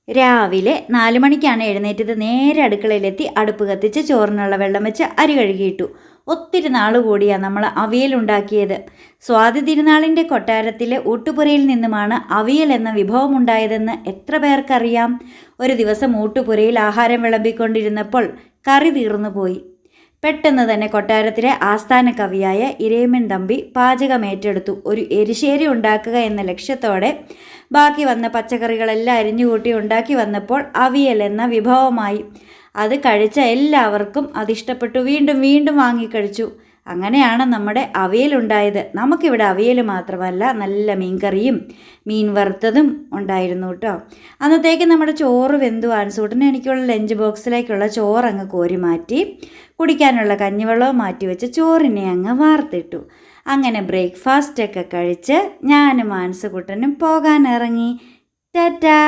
രാവിലെ 4 മണിക്കാണ് എഴുന്നേറ്റത്. നേരെ അടുക്കളയിലെത്തി അടുപ്പ് കത്തിച്ച് ചോറിനുള്ള വെള്ളം വെച്ച് അരി കഴുകിയിട്ടു. ഒത്തിരി നാൾ കൂടിയാണ് നമ്മൾ അവിയലുണ്ടാക്കിയത്. സ്വാതി തിരുനാളിൻ്റെ കൊട്ടാരത്തിലെ ഊട്ടുപുരയിൽ നിന്നുമാണ് അവിയൽ എന്ന വിഭവമുണ്ടായതെന്ന് എത്ര പേർക്കറിയാം? ഒരു ദിവസം ഊട്ടുപുരയിൽ ആഹാരം വിളമ്പിക്കൊണ്ടിരുന്നപ്പോൾ കറി തീർന്നുപോയി. പെട്ടെന്ന് തന്നെ കൊട്ടാരത്തിലെ ആസ്ഥാന കവിയായ ഇരയിമ്മൻ തമ്പി പാചകമേറ്റെടുത്തു. ഒരു എരിശ്ശേരി ഉണ്ടാക്കുക എന്ന ലക്ഷ്യത്തോടെ ബാക്കി വന്ന പച്ചക്കറികളെല്ലാം അരിഞ്ഞുകൂട്ടി ഉണ്ടാക്കി വന്നപ്പോൾ അവിയൽ എന്ന വിഭവമായി. അത് കഴിച്ച എല്ലാവർക്കും അതിഷ്ടപ്പെട്ടു. വീണ്ടും വീണ്ടും വാങ്ങിക്കഴിച്ചു. അങ്ങനെയാണ് നമ്മുടെ അവിയലുണ്ടായത്. നമുക്കിവിടെ അവിയൽ മാത്രമല്ല, നല്ല മീൻകറിയും മീൻ വറുത്തതും ഉണ്ടായിരുന്നു കേട്ടോ. അന്നത്തേക്ക് നമ്മുടെ ചോറ് വെന്തു. ആൻസൂട്ടിന് എനിക്കുള്ള ലഞ്ച് ബോക്സിലേക്കുള്ള ചോറ് അങ്ങ് കോരി മാറ്റി, കുടിക്കാനുള്ള കഞ്ഞിവെള്ളവും മാറ്റി വെച്ച് ചോറിനെ അങ്ങ് വാർത്തിട്ടു. അങ്ങനെ ബ്രേക്ക്ഫാസ്റ്റൊക്കെ കഴിച്ച് ഞാനും ആൻസുകുട്ടനും പോകാനിറങ്ങി. ടാറ്റാ.